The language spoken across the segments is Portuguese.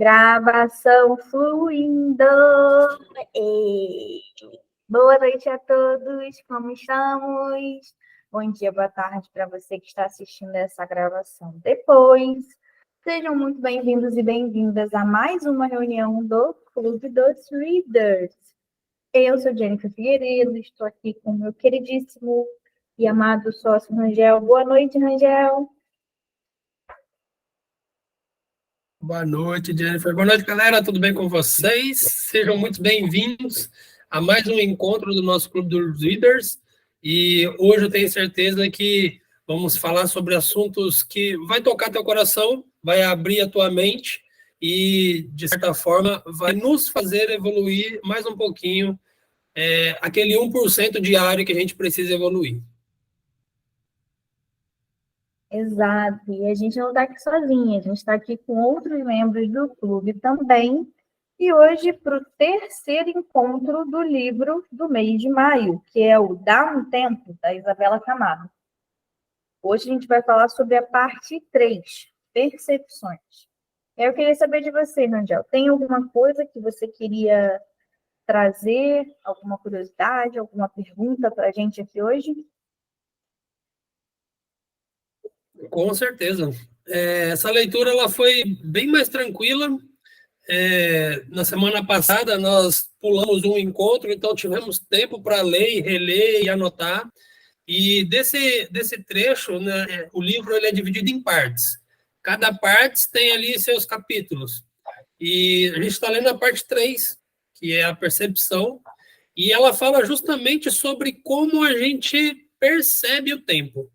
Gravação fluindo. E... Boa noite a todos, como estamos? Bom dia, boa tarde para você que está assistindo essa gravação depois. Sejam muito bem-vindos e bem-vindas a mais uma reunião do Clube dos Readers. Eu sou Jennifer Figueiredo, estou aqui com o meu queridíssimo e amado sócio Rangel. Boa noite, Rangel. Boa noite, Jennifer. Boa noite, galera. Tudo bem com vocês? Sejam muito bem-vindos a mais um encontro do nosso Clube dos Readers. E hoje eu tenho certeza que vamos falar sobre assuntos que vai tocar teu coração, vai abrir a tua mente e, de certa forma, vai nos fazer evoluir mais um pouquinho aquele 1% diário que a gente precisa evoluir. Exato, e a gente não está aqui sozinha, a gente está aqui com outros membros do clube também, e hoje para o terceiro encontro do livro do mês de maio, que é o Dá um Tempo, da Isabela Camargo. Hoje a gente vai falar sobre a parte 3, percepções. Eu queria saber de você, Rangel, tem alguma coisa que você queria trazer, alguma curiosidade, alguma pergunta para a gente aqui hoje? Com certeza. Essa leitura ela foi bem mais tranquila. Na semana passada, nós pulamos um encontro, então tivemos tempo para ler, reler e anotar. E desse trecho, né, o livro ele é dividido em partes. Cada parte tem ali seus capítulos. E a gente está lendo a parte 3, que é a percepção, e ela fala justamente sobre como a gente percebe o tempo.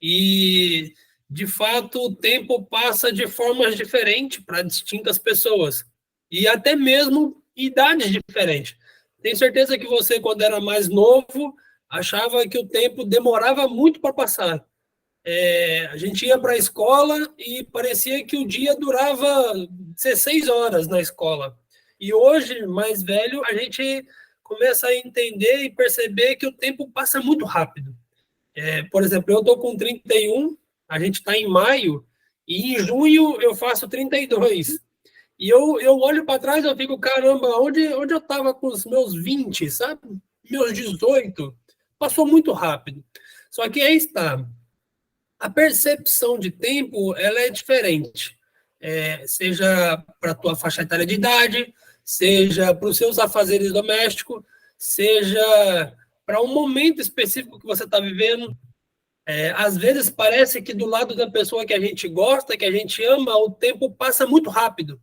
E, de fato, o tempo passa de formas diferentes para distintas pessoas. E até mesmo idades diferentes. Tenho certeza que você, quando era mais novo, achava que o tempo demorava muito para passar. A gente ia para a escola e parecia que o dia durava 16 horas na escola. E hoje, mais velho, a gente começa a entender e perceber que o tempo passa muito rápido. Por exemplo, eu estou com 31, a gente está em maio, e em junho eu faço 32. E eu olho para trás e eu fico, caramba, onde eu estava com os meus 20, sabe? Meus 18. Passou muito rápido. Só que aí está. A percepção de tempo, ela é diferente. Seja para a tua faixa etária de idade, seja para os seus afazeres domésticos, seja para um momento específico que você está vivendo. Às vezes parece que do lado da pessoa que a gente gosta, que a gente ama, o tempo passa muito rápido.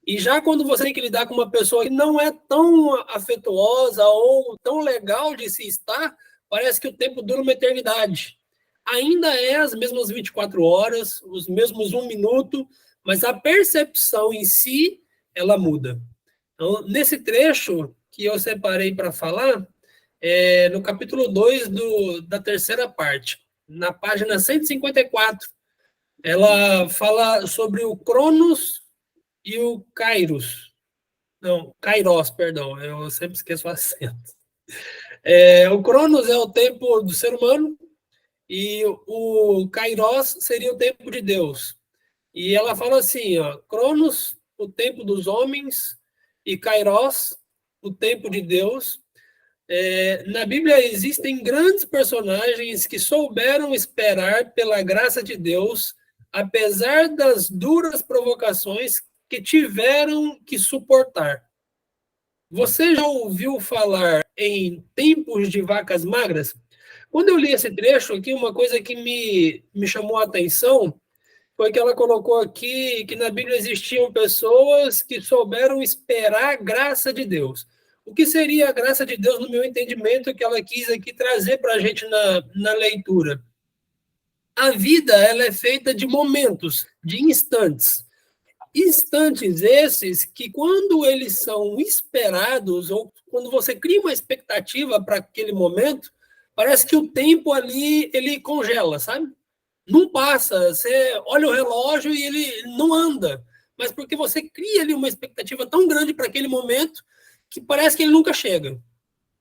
E já quando você tem que lidar com uma pessoa que não é tão afetuosa ou tão legal de se estar, parece que o tempo dura uma eternidade. Ainda é as mesmas 24 horas, os mesmos 1 minuto, mas a percepção em si, ela muda. Então, nesse trecho que eu separei para falar, no capítulo 2 da terceira parte, na página 154, ela fala sobre o Cronos e o Kairos. Não, Kairos, perdão, eu sempre esqueço o acento. O Cronos é o tempo do ser humano e o Kairos seria o tempo de Deus. E ela fala assim, ó, Cronos, o tempo dos homens, e Kairos, o tempo de Deus. Na Bíblia existem grandes personagens que souberam esperar pela graça de Deus, apesar das duras provocações que tiveram que suportar. Você já ouviu falar em tempos de vacas magras? Quando eu li esse trecho aqui, uma coisa que me chamou a atenção foi que ela colocou aqui que na Bíblia existiam pessoas que souberam esperar a graça de Deus. O que seria a graça de Deus, no meu entendimento, que ela quis aqui trazer para a gente na leitura? A vida ela é feita de momentos, de instantes. Instantes esses que, quando eles são esperados, ou quando você cria uma expectativa para aquele momento, parece que o tempo ali, ele congela, sabe? Não passa, você olha o relógio e ele não anda, mas porque você cria ali uma expectativa tão grande para aquele momento que parece que ele nunca chega.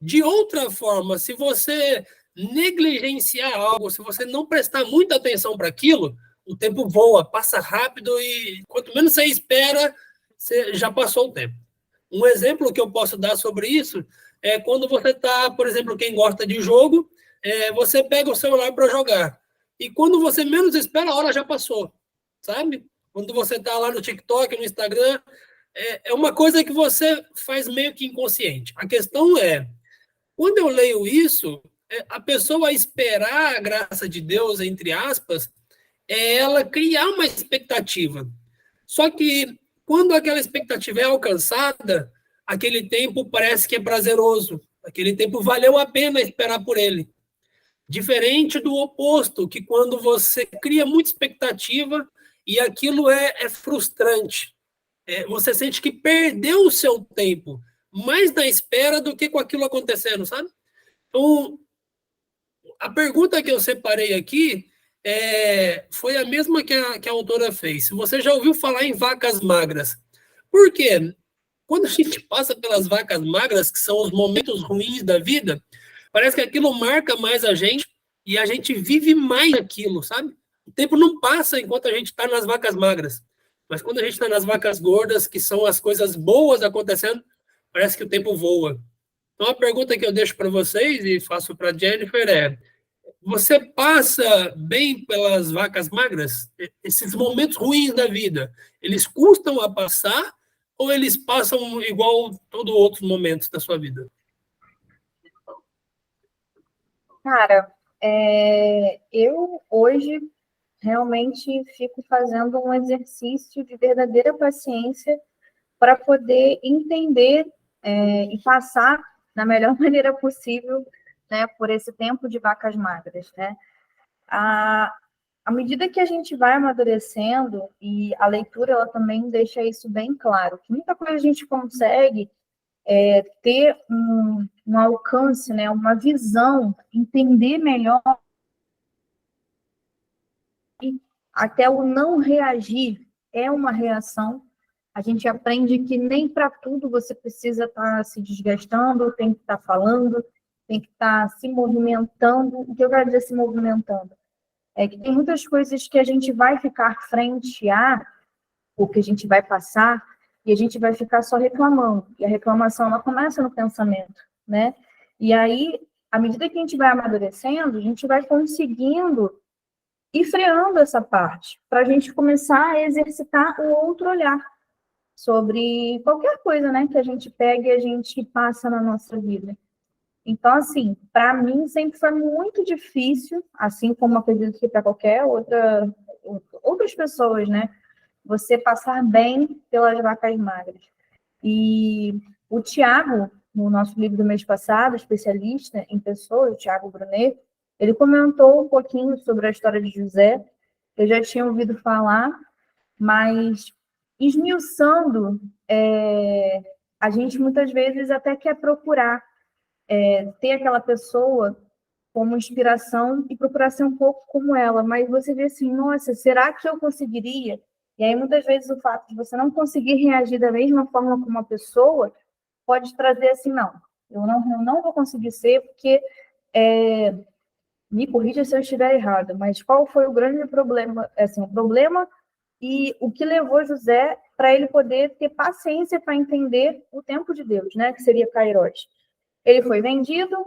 De outra forma, se você negligenciar algo, se você não prestar muita atenção para aquilo, o tempo voa, passa rápido e quanto menos você espera, você já passou o tempo. Um exemplo que eu posso dar sobre isso é quando você está, por exemplo, quem gosta de jogo, você pega o celular para jogar. E quando você menos espera, a hora já passou, sabe? Quando você está lá no TikTok, no Instagram, é uma coisa que você faz meio que inconsciente. A questão é, quando eu leio isso, a pessoa esperar a graça de Deus, entre aspas, é ela criar uma expectativa. Só que quando aquela expectativa é alcançada, aquele tempo parece que é prazeroso. Aquele tempo valeu a pena esperar por ele. Diferente do oposto, que quando você cria muita expectativa e aquilo é frustrante. Você sente que perdeu o seu tempo mais na espera do que com aquilo acontecendo, sabe? Então, a pergunta que eu separei aqui foi a mesma que a autora fez. Você já ouviu falar em vacas magras? Por quê? Quando a gente passa pelas vacas magras, que são os momentos ruins da vida, parece que aquilo marca mais a gente e a gente vive mais aquilo, sabe? O tempo não passa enquanto a gente está nas vacas magras. Mas quando a gente está nas vacas gordas, que são as coisas boas acontecendo, parece que o tempo voa. Então, a pergunta que eu deixo para vocês e faço para a Jennifer você passa bem pelas vacas magras? Esses momentos ruins da vida, eles custam a passar ou eles passam igual todos os outros momentos da sua vida? Cara, eu hoje realmente fico fazendo um exercício de verdadeira paciência para poder entender e passar da melhor maneira possível, né, por esse tempo de vacas magras, né? À medida que a gente vai amadurecendo, e a leitura ela também deixa isso bem claro, que muita coisa a gente consegue ter um alcance, né, uma visão, entender melhor, até o não reagir é uma reação. A gente aprende que nem para tudo você precisa estar se desgastando, tem que estar falando, tem que estar se movimentando. O que eu quero dizer se movimentando? É que tem muitas coisas que a gente vai ficar frente a, ou que a gente vai passar, e a gente vai ficar só reclamando. E a reclamação, ela começa no pensamento, né? E aí, à medida que a gente vai amadurecendo, a gente vai conseguindo ir freando essa parte, para a gente começar a exercitar o outro olhar sobre qualquer coisa, né, que a gente pega e a gente passa na nossa vida. Então, assim, para mim sempre foi muito difícil, assim como acredito que para qualquer outras pessoas, né, você passar bem pelas vacas magras. E o Tiago, no nosso livro do mês passado, especialista em pessoas, o Tiago Brunet, ele comentou um pouquinho sobre a história de José. Eu já tinha ouvido falar, mas esmiuçando, a gente muitas vezes até quer procurar ter aquela pessoa como inspiração e procurar ser um pouco como ela, mas você vê assim, nossa, será que eu conseguiria? E aí, muitas vezes, o fato de você não conseguir reagir da mesma forma como uma pessoa pode trazer assim, não, eu não vou conseguir ser, porque me corrija se eu estiver errado, mas qual foi o grande problema, assim, o problema e o que levou José para ele poder ter paciência para entender o tempo de Deus, né, que seria Kairos. Ele foi vendido,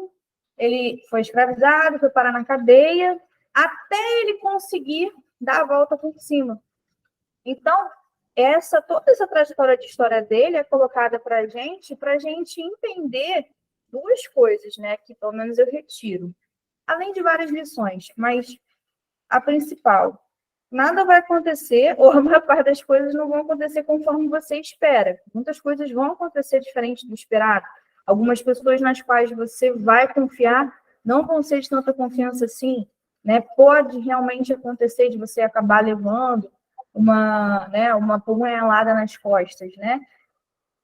ele foi escravizado, foi parar na cadeia, até ele conseguir dar a volta por cima. Então, toda essa trajetória de história dele é colocada para a gente entender duas coisas, né, que pelo menos eu retiro. Além de várias lições, mas a principal, nada vai acontecer, ou a maior parte das coisas não vão acontecer conforme você espera. Muitas coisas vão acontecer diferente do esperado. Algumas pessoas nas quais você vai confiar não vão ser de tanta confiança assim, né? Pode realmente acontecer de você acabar levando uma punhalada nas costas, né?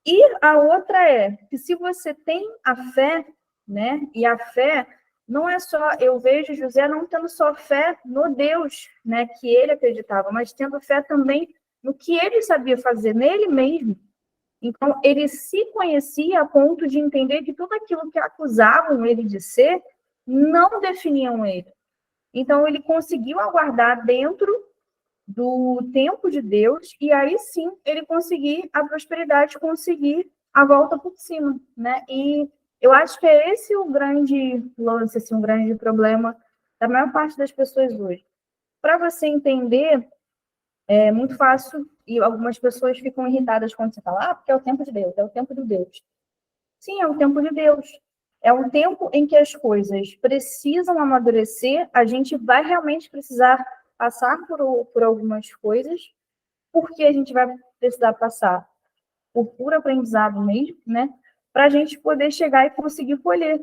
E a outra é que se você tem a fé, né? E a fé não é só, eu vejo José não tendo só fé no Deus, né, que ele acreditava, mas tendo fé também no que ele sabia fazer nele mesmo. Então, ele se conhecia a ponto de entender que tudo aquilo que acusavam ele de ser não definiam ele. Então, ele conseguiu aguardar dentro do tempo de Deus, e aí sim ele conseguir a prosperidade, conseguir a volta por cima, né? E eu acho que é esse o grande lance, assim, o grande problema da maior parte das pessoas hoje. Para você entender, é muito fácil, e algumas pessoas ficam irritadas quando você fala, porque é o tempo de Deus, é o tempo de Deus. Sim, é o tempo de Deus. É um tempo em que as coisas precisam amadurecer, a gente vai realmente precisar passar por algumas coisas, porque a gente vai precisar passar por puro aprendizado mesmo, né? Para a gente poder chegar e conseguir colher.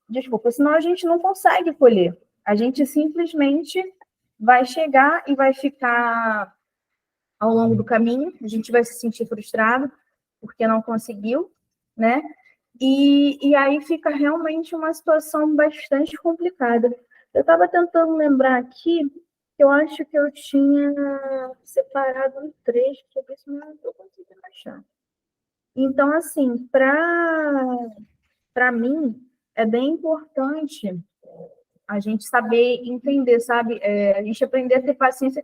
Desculpa, senão a gente não consegue colher. A gente simplesmente vai chegar e vai ficar ao longo do caminho, a gente vai se sentir frustrado porque não conseguiu, né? E aí fica realmente uma situação bastante complicada. Eu estava tentando lembrar aqui, eu acho que eu tinha separado um trecho sobre isso, mas não estou conseguindo achar. Então, assim, para mim, é bem importante a gente saber entender, sabe? A gente aprender a ter paciência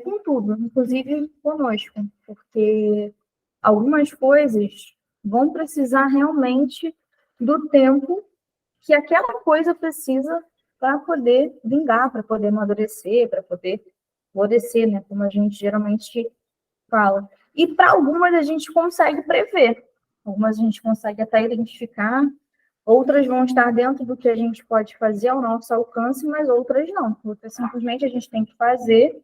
com tudo, inclusive conosco, porque algumas coisas vão precisar realmente do tempo que aquela coisa precisa para poder vingar, para poder amadurecer, para poder florescer, né? Como a gente geralmente fala. E para algumas a gente consegue prever, algumas a gente consegue até identificar, outras vão estar dentro do que a gente pode fazer ao nosso alcance, mas outras não. Outras simplesmente a gente tem que fazer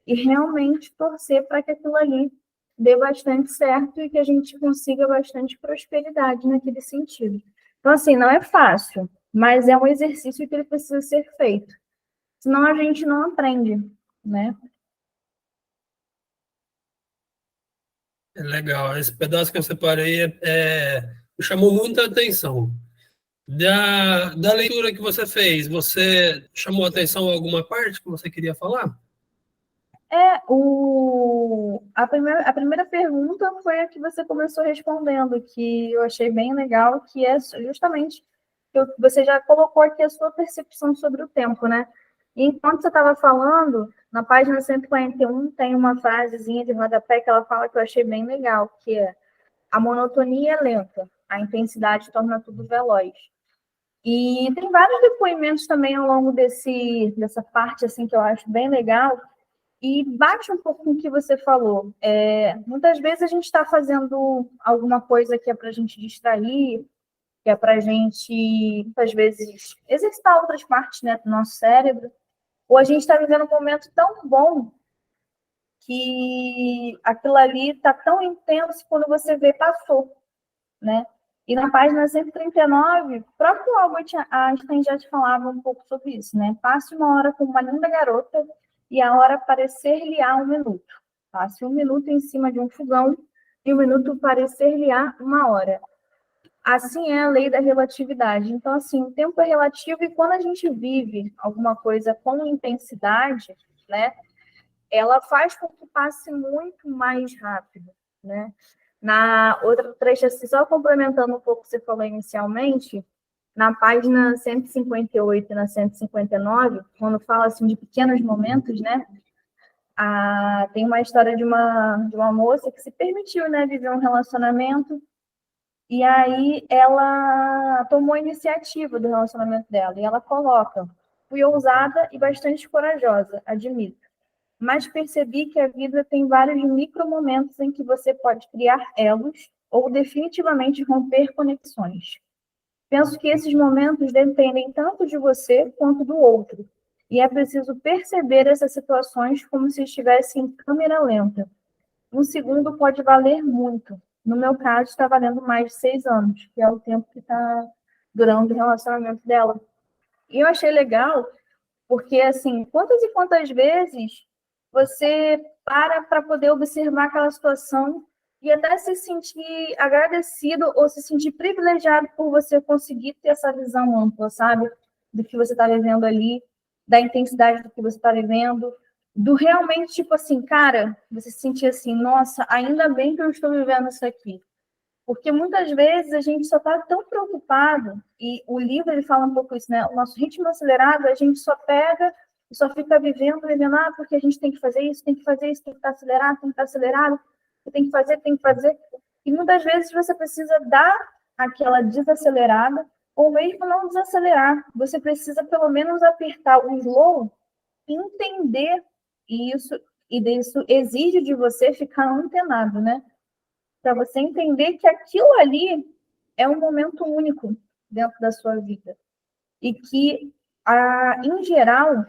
e realmente torcer para que aquilo ali dê bastante certo e que a gente consiga bastante prosperidade naquele sentido. Então, assim, não é fácil, mas é um exercício que ele precisa ser feito. Senão a gente não aprende, né? É legal. Esse pedaço que eu separei me chamou muita atenção. Da leitura que você fez, você chamou atenção a alguma parte que você queria falar? A primeira pergunta foi a que você começou respondendo, que eu achei bem legal, que é justamente que você já colocou aqui a sua percepção sobre o tempo, né? E enquanto você estava falando, na página 141 tem uma frasezinha de rodapé que ela fala que eu achei bem legal, que é: a monotonia é lenta, a intensidade torna tudo veloz. E tem vários depoimentos também ao longo dessa parte assim que eu acho bem legal, e bate um pouco com o que você falou. Muitas vezes a gente está fazendo alguma coisa que é para a gente distrair, que é para a gente, muitas vezes, exercitar outras partes, né, do nosso cérebro, ou a gente está vivendo um momento tão bom que aquilo ali está tão intenso quando você vê, passou, né? E na página 139, o próprio Albert Einstein já te falava um pouco sobre isso, né? Passe uma hora com uma linda garota e a hora parecer-lhe-á um minuto. Passe um minuto em cima de um fogão e um minuto parecer-lhe-á uma hora. Assim é a lei da relatividade. Então, assim, o tempo é relativo e quando a gente vive alguma coisa com intensidade, né? Ela faz com que passe muito mais rápido, né? Na outra trecho, assim, só complementando um pouco o que você falou inicialmente, na página 158 e na 159, quando fala assim de pequenos momentos, né? Tem uma história de uma moça que se permitiu, né, viver um relacionamento, e aí ela tomou a iniciativa do relacionamento dela, e ela coloca: fui ousada e bastante corajosa, admito, mas percebi que a vida tem vários micromomentos em que você pode criar elos ou definitivamente romper conexões. Penso que esses momentos dependem tanto de você quanto do outro, e é preciso perceber essas situações como se estivesse em câmera lenta. Um segundo pode valer muito. No meu caso, está valendo mais de 6 anos, que é o tempo que está durando o relacionamento dela. E eu achei legal, porque, assim, quantas e quantas vezes você para poder observar aquela situação e até se sentir agradecido ou se sentir privilegiado por você conseguir ter essa visão ampla, sabe? Do que você está vivendo ali, da intensidade do que você está vivendo, do realmente, tipo assim, cara, você se sentir assim, nossa, ainda bem que eu estou vivendo isso aqui. Porque muitas vezes a gente só está tão preocupado, e o livro ele fala um pouco isso, né? O nosso ritmo acelerado, a gente só pega e só fica vivendo, porque a gente tem que fazer isso, tem que fazer isso, tem que estar acelerado, tem que estar acelerado, tem que fazer, tem que fazer. E muitas vezes você precisa dar aquela desacelerada, ou mesmo não desacelerar. Você precisa pelo menos apertar o slow, entender isso, e isso exige de você ficar antenado, né? Para você entender que aquilo ali é um momento único dentro da sua vida. E que, em geral,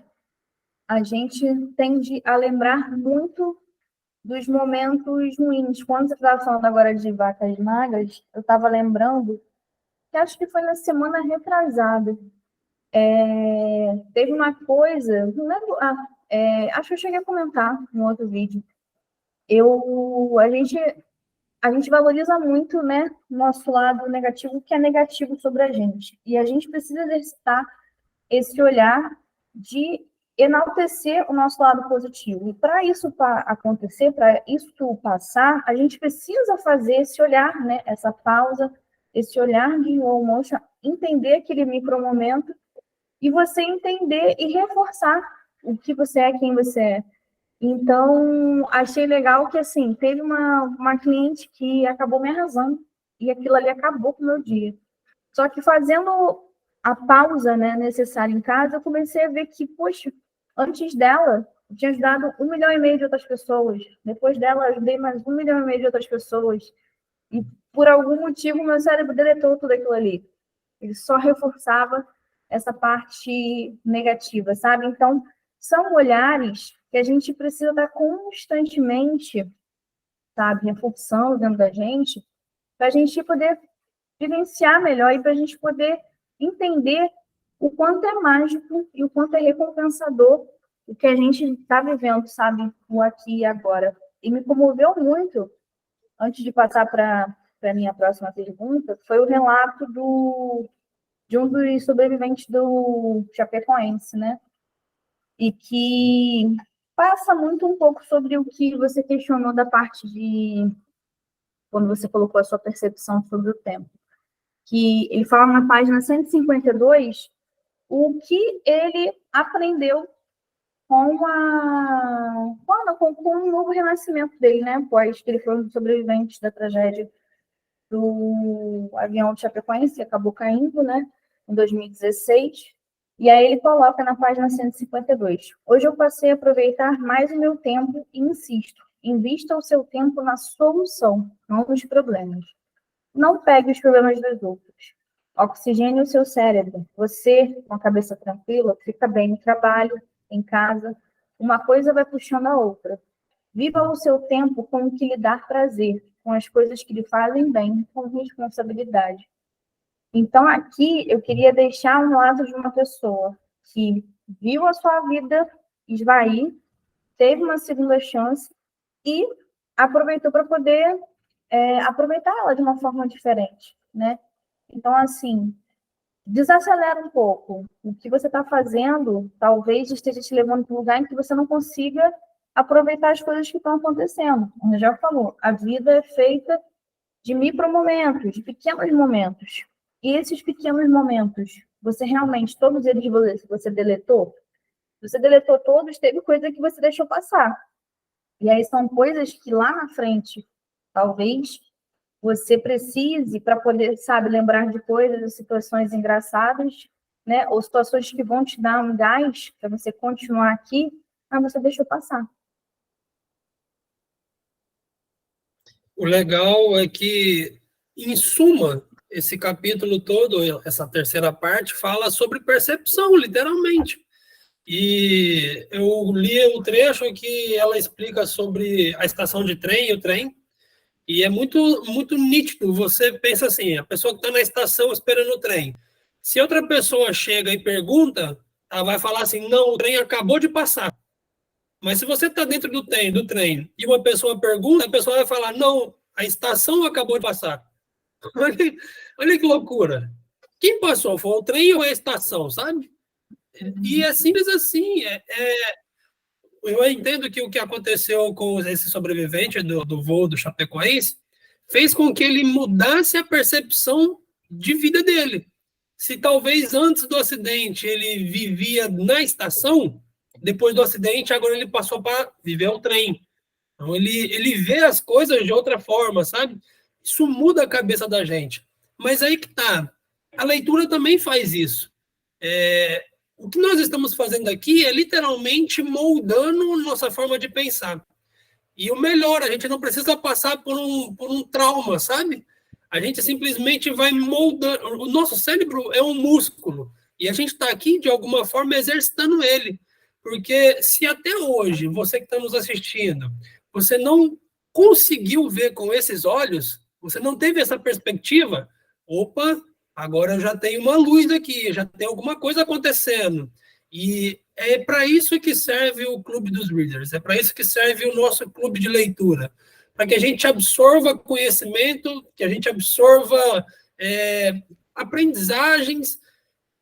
a gente tende a lembrar muito dos momentos ruins. Quando você estava falando agora de vacas magras, eu estava lembrando que acho que foi na semana retrasada. Teve uma coisa, não lembro, acho que eu cheguei a comentar no outro vídeo. A gente valoriza muito, né, o nosso lado negativo, que é negativo sobre a gente. E a gente precisa exercitar esse olhar de enaltecer o nosso lado positivo. E para isso acontecer, para isso passar, a gente precisa fazer esse olhar, né, essa pausa, esse olhar de slow motion, entender aquele micromomento e você entender e reforçar o que você é, quem você é. Então, achei legal que, assim, teve uma cliente que acabou me arrasando e aquilo ali acabou com o meu dia. Só que fazendo a pausa, né, necessária em casa, eu comecei a ver que, poxa, antes dela, eu tinha ajudado 1,5 milhão de outras pessoas. Depois dela, eu ajudei mais 1,5 milhão de outras pessoas. E, por algum motivo, meu cérebro deletou tudo aquilo ali. Ele só reforçava essa parte negativa, sabe? Então, são olhares que a gente precisa estar constantemente, sabe, reforçando dentro da gente, para a gente poder vivenciar melhor e para a gente poder entender o quanto é mágico e o quanto é recompensador o que a gente está vivendo, sabe, o aqui e agora. E me comoveu muito, antes de passar para a minha próxima pergunta, foi o relato de um dos sobreviventes do Chapecoense, né? E que passa muito um pouco sobre o que você questionou da parte de quando você colocou a sua percepção sobre o tempo. Que ele fala na página 152 o que ele aprendeu com o novo renascimento dele, né? Após que ele foi um dos sobreviventes da tragédia do avião de Chapecoense, que acabou caindo, né? Em 2016. E aí ele coloca na página 152. Hoje eu passei a aproveitar mais o meu tempo e insisto, invista o seu tempo na solução, não nos problemas. Não pegue os problemas dos outros. Oxigene o seu cérebro. Você, com a cabeça tranquila, fica bem no trabalho, em casa. Uma coisa vai puxando a outra. Viva o seu tempo com o que lhe dá prazer, com as coisas que lhe fazem bem, com responsabilidade. Então, aqui, eu queria deixar um lado de uma pessoa que viu a sua vida esvair, teve uma segunda chance e aproveitou para poder aproveitar ela de uma forma diferente, né? Então, assim, desacelera um pouco. O que você está fazendo talvez esteja te levando para um lugar em que você não consiga aproveitar as coisas que estão acontecendo. Como já falou, a vida é feita de micromomentos, de pequenos momentos. E esses pequenos momentos, você realmente, todos eles você deletou? Você deletou todos, teve coisa que você deixou passar. E aí são coisas que lá na frente, talvez, você precise para poder, sabe, lembrar de coisas, situações engraçadas, né? Ou situações que vão te dar um gás para você continuar aqui, mas você deixou passar. O legal é que, em suma, esse capítulo todo, essa terceira parte, fala sobre percepção, literalmente. E eu li o trecho que ela explica sobre a estação de trem e o trem, e é muito, muito nítido. Você pensa assim, a pessoa que está na estação esperando o trem. Se outra pessoa chega e pergunta, ela vai falar assim, não, o trem acabou de passar. Mas se você está dentro do trem e uma pessoa pergunta, a pessoa vai falar, não, a estação acabou de passar. Olha que loucura. Quem passou? Foi o trem ou a estação, sabe? E é simples assim. Eu entendo que o que aconteceu com esse sobrevivente do voo do Chapecoense fez com que ele mudasse a percepção de vida dele. Se talvez antes do acidente ele vivia na estação, depois do acidente, agora ele passou para viver o trem. Então, ele vê as coisas de outra forma, sabe? Isso muda a cabeça da gente. Mas aí que tá. A leitura também faz isso. O que nós estamos fazendo aqui é literalmente moldando nossa forma de pensar. E o melhor, a gente não precisa passar por um trauma, sabe? A gente simplesmente vai moldando. O nosso cérebro é um músculo. E a gente está aqui, de alguma forma, exercitando ele. Porque se até hoje, você que está nos assistindo, você não conseguiu ver com esses olhos, você não teve essa perspectiva, opa, agora eu já tenho uma luz aqui, já tem alguma coisa acontecendo. E é para isso que serve o Clube dos Readers, é para isso que serve o nosso clube de leitura, para que a gente absorva conhecimento, que a gente absorva aprendizagens,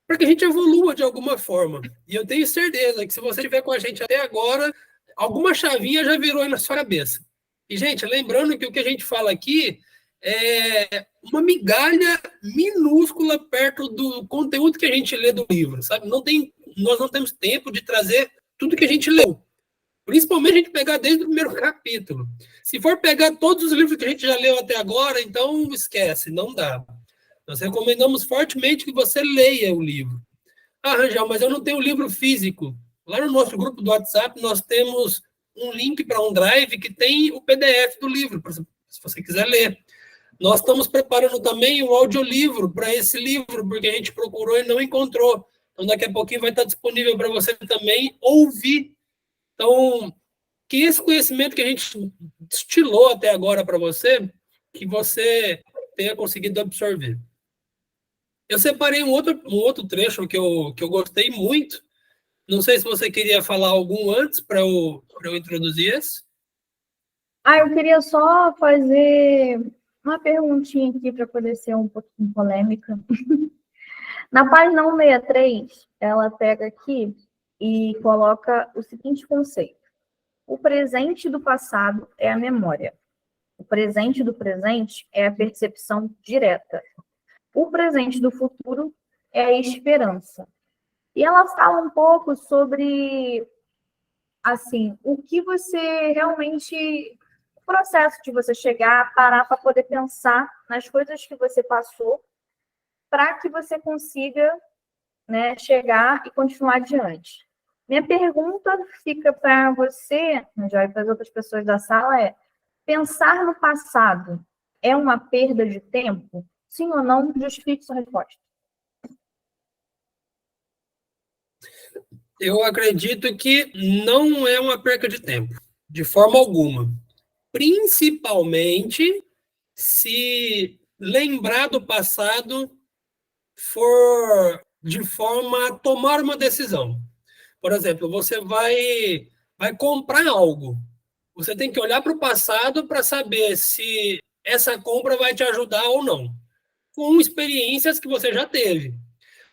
para que a gente evolua de alguma forma. E eu tenho certeza que se você estiver com a gente até agora, alguma chavinha já virou aí na sua cabeça. E, gente, lembrando que o que a gente fala aqui é uma migalha minúscula perto do conteúdo que a gente lê do livro, sabe? Nós não temos tempo de trazer tudo que a gente leu. Principalmente a gente pegar desde o primeiro capítulo. Se for pegar todos os livros que a gente já leu até agora, então esquece, não dá. Nós recomendamos fortemente que você leia o livro. Ah, Rangel, mas eu não tenho o livro físico. Lá no nosso grupo do WhatsApp, nós temos um link para um drive que tem o PDF do livro, se você quiser ler. Nós estamos preparando também um audiolivro para esse livro, porque a gente procurou e não encontrou. Então, daqui a pouquinho vai estar disponível para você também ouvir. Então, que esse conhecimento que a gente destilou até agora para você, que você tenha conseguido absorver. Eu separei um outro trecho que eu gostei muito. Não sei se você queria falar algum antes para eu introduzir esse. Eu queria só fazer uma perguntinha aqui para poder ser um pouquinho polêmica. Na página 163, ela pega aqui e coloca o seguinte conceito. O presente do passado é a memória. O presente do presente é a percepção direta. O presente do futuro é a esperança. E ela fala um pouco sobre, assim, o que você realmente... O processo de você chegar, parar para poder pensar nas coisas que você passou, para que você consiga, né, chegar e continuar adiante. Minha pergunta fica para você, já e para as outras pessoas da sala, é: pensar no passado é uma perda de tempo? Sim ou não? Justifique sua resposta. Eu acredito que não é uma perca de tempo, de forma alguma. Principalmente se lembrar do passado for de forma a tomar uma decisão. Por exemplo, você vai comprar algo. Você tem que olhar para o passado para saber se essa compra vai te ajudar ou não, com experiências que você já teve.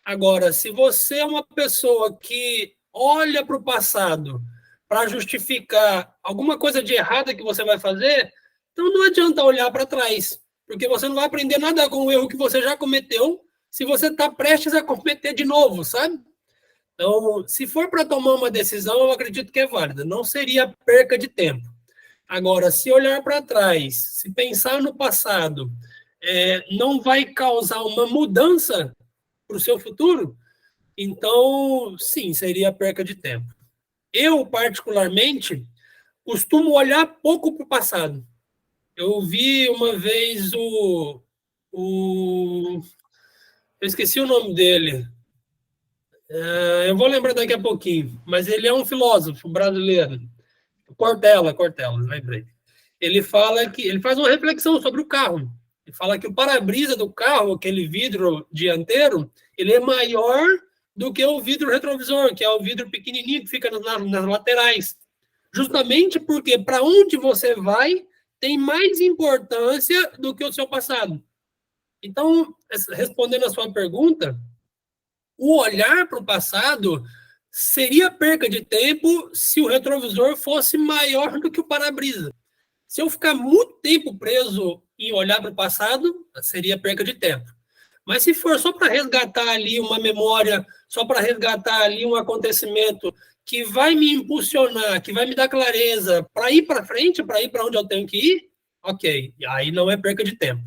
Agora, se você é uma pessoa que olha para o passado para justificar alguma coisa de errada que você vai fazer, então não adianta olhar para trás, porque você não vai aprender nada com o erro que você já cometeu se você está prestes a cometer de novo, sabe? Então, se for para tomar uma decisão, eu acredito que é válida. Não seria perca de tempo. Agora, se olhar para trás, se pensar no passado, não vai causar uma mudança para o seu futuro, então, sim, seria perca de tempo. Eu, particularmente, costumo olhar pouco para o passado. Eu vi uma vez eu esqueci o nome dele. Eu vou lembrar daqui a pouquinho, mas ele é um filósofo brasileiro. Cortella, lembrei. Ele faz uma reflexão sobre o carro. Ele fala que o para-brisa do carro, aquele vidro dianteiro, ele é maior do que o vidro retrovisor, que é o vidro pequenininho que fica nas laterais. Justamente porque para onde você vai tem mais importância do que o seu passado. Então, respondendo a sua pergunta, o olhar para o passado seria perca de tempo se o retrovisor fosse maior do que o para-brisa. Se eu ficar muito tempo preso em olhar para o passado, seria perca de tempo. Mas se for só para resgatar ali uma memória, só para resgatar ali um acontecimento que vai me impulsionar, que vai me dar clareza para ir para frente, para ir para onde eu tenho que ir, ok. Aí não é perca de tempo.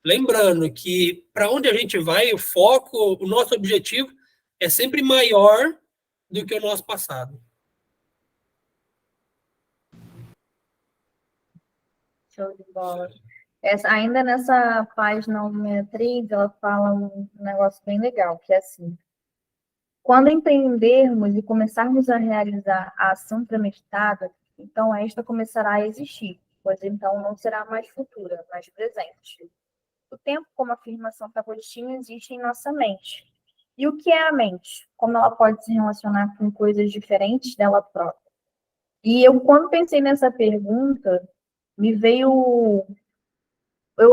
Lembrando que para onde a gente vai, o foco, o nosso objetivo é sempre maior do que o nosso passado. Show de bola. Ainda nessa página 163, ela fala um negócio bem legal, que é assim: quando empreendermos e começarmos a realizar a ação premeditada, então esta começará a existir, pois então não será mais futura, mas presente. O tempo, como afirmação da Agostinho, existe em nossa mente. E o que é a mente? Como ela pode se relacionar com coisas diferentes dela própria? E eu, quando pensei nessa pergunta, me veio...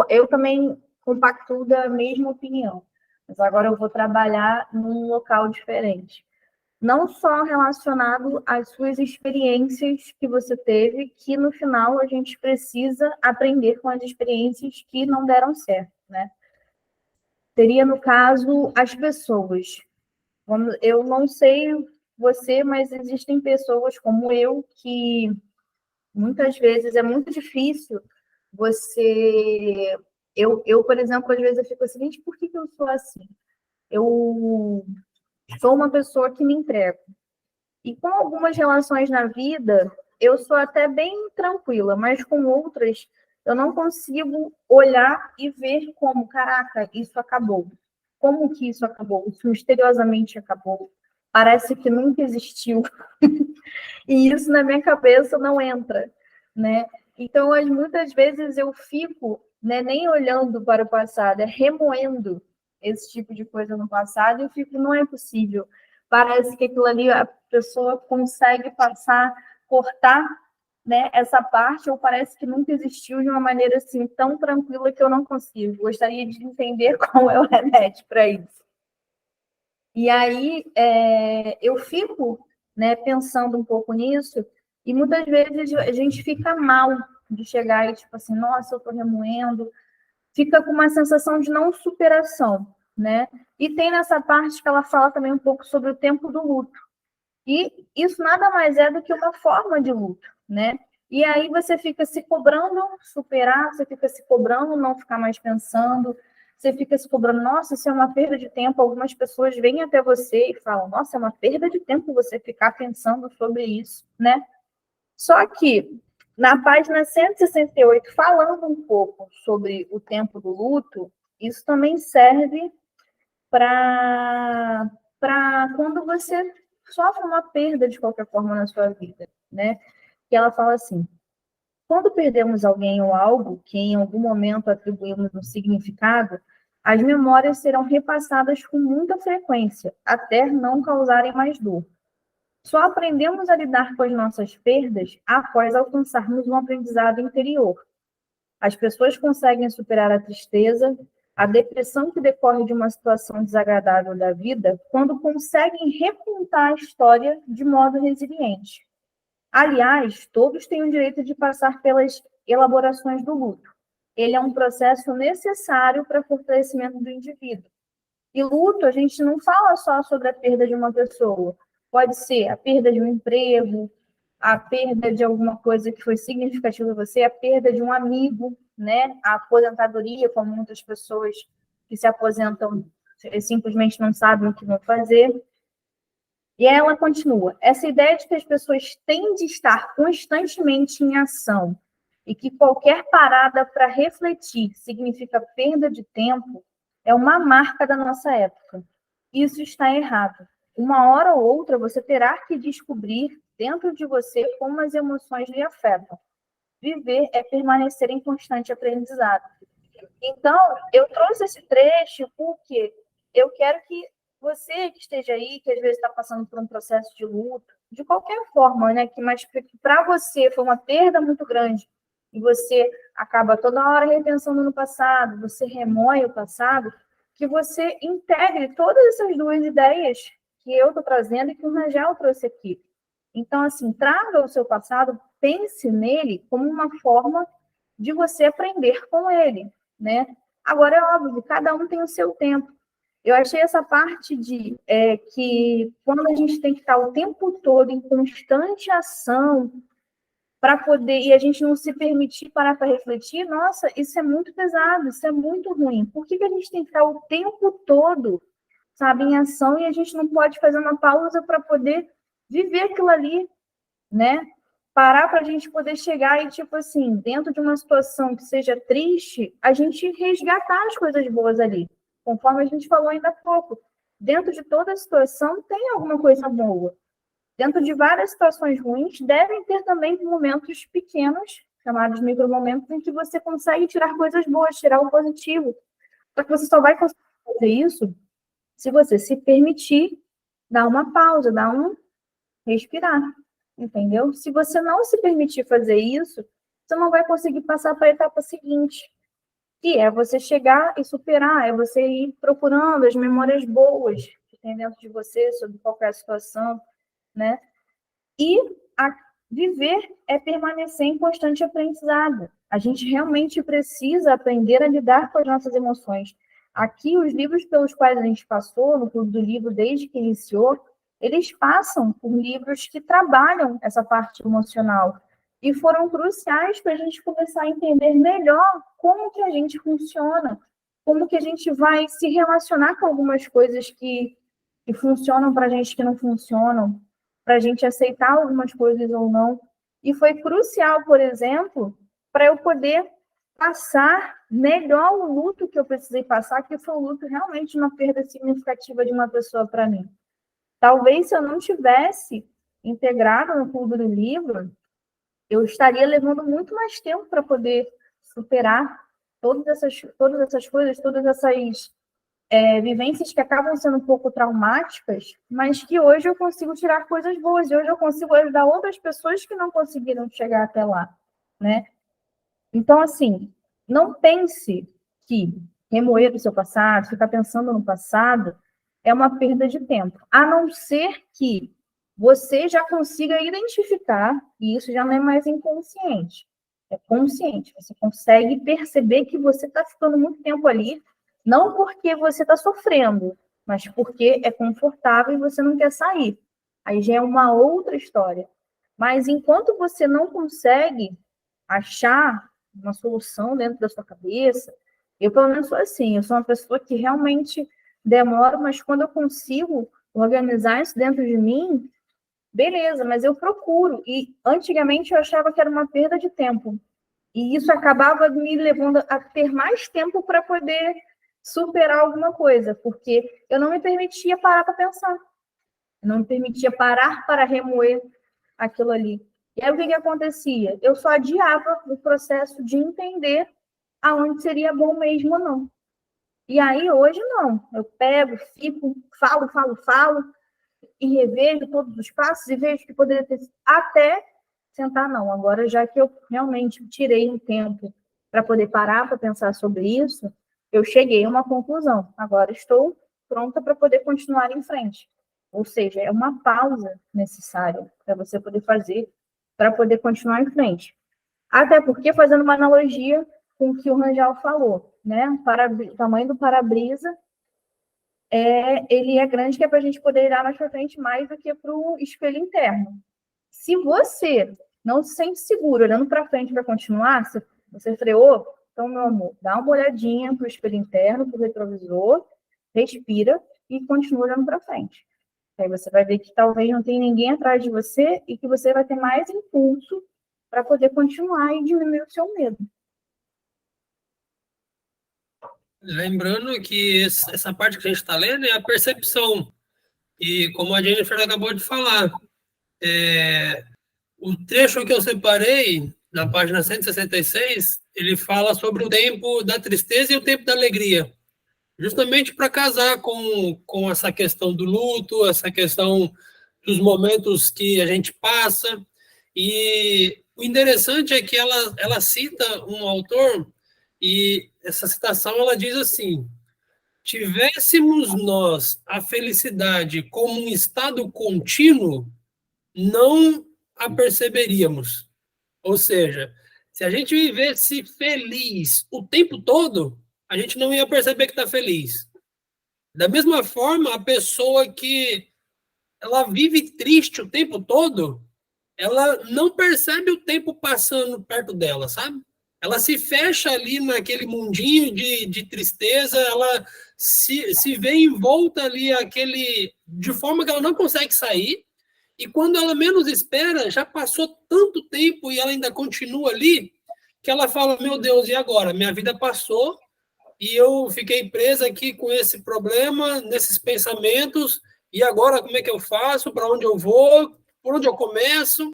Eu também compactuo da mesma opinião, mas agora eu vou trabalhar num local diferente. Não só relacionado às suas experiências que você teve, que no final a gente precisa aprender com as experiências que não deram certo, né? Seria, no caso, as pessoas. Eu não sei você, mas existem pessoas como eu que muitas vezes é muito difícil você... por exemplo, às vezes eu fico assim, gente, por que eu sou assim? Eu sou uma pessoa que me entrego. E com algumas relações na vida, eu sou até bem tranquila, mas com outras, eu não consigo olhar e ver como, caraca, isso acabou. Como que isso acabou? Isso misteriosamente acabou. Parece que nunca existiu. E isso na minha cabeça não entra, né? Então, muitas vezes eu fico, né, nem olhando para o passado, é remoendo esse tipo de coisa no passado, e eu fico, não é possível. Parece que aquilo ali a pessoa consegue passar, cortar, né, essa parte, ou parece que nunca existiu de uma maneira assim tão tranquila que eu não consigo. Gostaria de entender qual é o remédio para isso. E aí eu fico, né, pensando um pouco nisso, e muitas vezes a gente fica mal de chegar e tipo assim, nossa, eu estou remoendo, fica com uma sensação de não superação, né? E tem nessa parte que ela fala também um pouco sobre o tempo do luto. E isso nada mais é do que uma forma de luto, né? E aí você fica se cobrando superar, você fica se cobrando não ficar mais pensando, você fica se cobrando, nossa, isso é uma perda de tempo. Algumas pessoas vêm até você e falam, nossa, é uma perda de tempo você ficar pensando sobre isso, né? Só que na página 168, falando um pouco sobre o tempo do luto, isso também serve para quando você sofre uma perda de qualquer forma na sua vida, né? Que ela fala assim: quando perdemos alguém ou algo que em algum momento atribuímos um significado, as memórias serão repassadas com muita frequência, até não causarem mais dor. Só aprendemos a lidar com as nossas perdas após alcançarmos um aprendizado interior. As pessoas conseguem superar a tristeza, a depressão que decorre de uma situação desagradável da vida, quando conseguem recontar a história de modo resiliente. Aliás, todos têm o direito de passar pelas elaborações do luto. Ele é um processo necessário para o fortalecimento do indivíduo. E luto, a gente não fala só sobre a perda de uma pessoa. Pode ser a perda de um emprego, a perda de alguma coisa que foi significativa para você, a perda de um amigo, né? A aposentadoria, como muitas pessoas que se aposentam simplesmente não sabem o que vão fazer. E ela continua: essa ideia de que as pessoas têm de estar constantemente em ação e que qualquer parada para refletir significa perda de tempo é uma marca da nossa época. Isso está errado. Uma hora ou outra você terá que descobrir dentro de você como as emoções lhe afetam. Viver é permanecer em constante aprendizado. Então, eu trouxe esse trecho porque eu quero que você que esteja aí, que às vezes está passando por um processo de luto, de qualquer forma, né, mas que para você foi uma perda muito grande, e você acaba toda hora repensando no passado, você remoe o passado, que você integre todas essas duas ideias que eu estou trazendo e que o Rangel trouxe aqui. Então, assim, traga o seu passado, pense nele como uma forma de você aprender com ele, né? Agora, é óbvio, cada um tem o seu tempo. Eu achei essa parte de que quando a gente tem que estar o tempo todo em constante ação para poder, e a gente não se permitir parar para refletir, nossa, isso é muito pesado, isso é muito ruim. Por que a gente tem que estar o tempo todo, sabe, em ação e a gente não pode fazer uma pausa para poder viver aquilo ali, né? Parar para a gente poder chegar e, tipo assim, dentro de uma situação que seja triste, a gente resgatar as coisas boas ali. Conforme a gente falou ainda há pouco. Dentro de toda a situação tem alguma coisa boa. Dentro de várias situações ruins, devem ter também momentos pequenos, chamados micromomentos, em que você consegue tirar coisas boas, tirar o positivo. Só que você só vai conseguir fazer isso se você se permitir dar uma pausa, dar um respirar. Entendeu? Se você não se permitir fazer isso, você não vai conseguir passar para a etapa seguinte, que é você chegar e superar, é você ir procurando as memórias boas que tem dentro de você sobre qualquer situação, né? E viver é permanecer em constante aprendizado. A gente realmente precisa aprender a lidar com as nossas emoções. Aqui, os livros pelos quais a gente passou, no Clube do Livro, desde que iniciou, eles passam por livros que trabalham essa parte emocional e foram cruciais para a gente começar a entender melhor como que a gente funciona, como que a gente vai se relacionar com algumas coisas que funcionam para a gente, que não funcionam, para a gente aceitar algumas coisas ou não. E foi crucial, por exemplo, para eu poder passar melhor o luto que eu precisei passar, que foi um luto realmente de uma perda significativa de uma pessoa para mim. Talvez se eu não tivesse integrado no Clube do Livro, eu estaria levando muito mais tempo para poder superar todas essas coisas, todas essas vivências que acabam sendo um pouco traumáticas, mas que hoje eu consigo tirar coisas boas, e hoje eu consigo ajudar outras pessoas que não conseguiram chegar até lá, né? Então, assim, não pense que remoer o seu passado, ficar pensando no passado, é uma perda de tempo, a não ser que você já consiga identificar, e isso já não é mais inconsciente, é consciente, você consegue perceber que você está ficando muito tempo ali, não porque você está sofrendo, mas porque é confortável e você não quer sair. Aí já é uma outra história. Mas enquanto você não consegue achar uma solução dentro da sua cabeça, eu pelo menos sou assim, eu sou uma pessoa que realmente demora, mas quando eu consigo organizar isso dentro de mim, beleza, mas eu procuro. E antigamente eu achava que era uma perda de tempo. E isso acabava me levando a ter mais tempo para poder superar alguma coisa, porque eu não me permitia parar para pensar. Eu não me permitia parar para remoer aquilo ali. E aí o que acontecia? Eu só adiava o processo de entender aonde seria bom mesmo ou não. E aí hoje não. Eu pego, fico, falo, e revejo todos os passos e vejo que poderia ter até sentar, não. Agora, já que eu realmente tirei um tempo para poder parar para pensar sobre isso, eu cheguei a uma conclusão. Agora estou pronta para poder continuar em frente. Ou seja, é uma pausa necessária para você poder fazer, para poder continuar em frente. Até porque, fazendo uma analogia com o que o Rangel falou, né? O tamanho do para-brisa ele é grande, que é para a gente poder olhar mais para frente mais do que para o espelho interno. Se você não se sente seguro olhando para frente para continuar, se você freou, então, meu amor, dá uma olhadinha para o espelho interno, para o retrovisor, respira e continua olhando para frente. Aí você vai ver que talvez não tenha ninguém atrás de você e que você vai ter mais impulso para poder continuar e diminuir o seu medo. Lembrando que essa parte que a gente está lendo é a percepção. E como a Jennifer acabou de falar, o trecho que eu separei, na página 166, ele fala sobre o tempo da tristeza e o tempo da alegria. Justamente para casar com essa questão do luto, essa questão dos momentos que a gente passa. E o interessante é que ela cita um autor, e essa citação ela diz assim: tivéssemos nós a felicidade como um estado contínuo, não a perceberíamos. Ou seja, se a gente vivesse feliz o tempo todo, a gente não ia perceber que está feliz. Da mesma forma, a pessoa que ela vive triste o tempo todo, ela não percebe o tempo passando perto dela, sabe? Ela se fecha ali naquele mundinho de tristeza, ela se vê envolta ali de forma que ela não consegue sair, e quando ela menos espera, já passou tanto tempo e ela ainda continua ali, que ela fala, meu Deus, e agora? Minha vida passou e eu fiquei presa aqui com esse problema, nesses pensamentos, e agora como é que eu faço? Para onde eu vou? Por onde eu começo?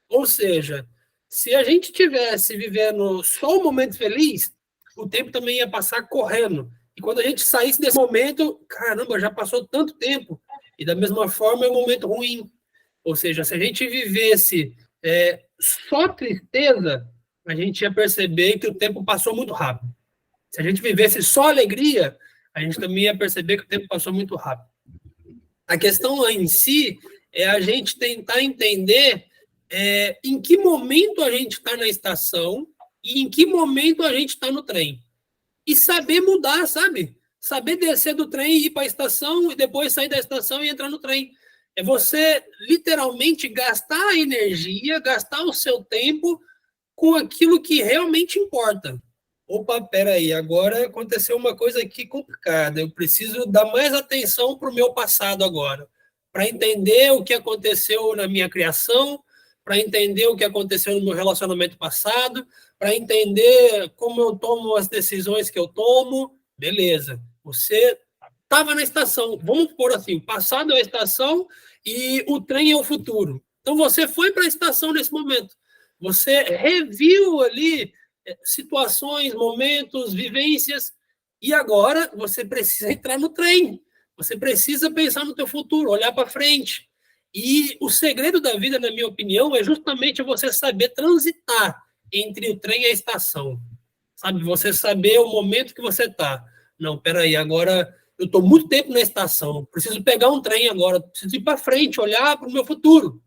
Ou seja, se a gente tivesse vivendo só o momento feliz, o tempo também ia passar correndo. E quando a gente saísse desse momento, caramba, já passou tanto tempo. E da mesma forma é um momento ruim. Ou seja, se a gente vivesse só tristeza, a gente ia perceber que o tempo passou muito rápido. Se a gente vivesse só alegria, a gente também ia perceber que o tempo passou muito rápido. A questão em si é a gente tentar entender em que momento a gente está na estação e em que momento a gente está no trem. E saber mudar, sabe? Saber descer do trem e ir para a estação e depois sair da estação e entrar no trem. É você literalmente gastar a energia, gastar o seu tempo com aquilo que realmente importa. Opa, peraí, agora aconteceu uma coisa aqui complicada. Eu preciso dar mais atenção para o meu passado agora, para entender o que aconteceu na minha criação, para entender o que aconteceu no meu relacionamento passado, para entender como eu tomo as decisões que eu tomo. Beleza, você estava na estação, vamos pôr assim, o passado é a estação e o trem é o futuro. Então você foi para a estação nesse momento, você reviu ali situações, momentos, vivências, e agora você precisa entrar no trem, você precisa pensar no teu futuro, olhar para frente. E o segredo da vida, na minha opinião, é justamente você saber transitar entre o trem e a estação. Sabe, você saber o momento que você está. Não, peraí, agora eu estou muito tempo na estação, preciso pegar um trem agora, preciso ir para frente, olhar para o meu futuro.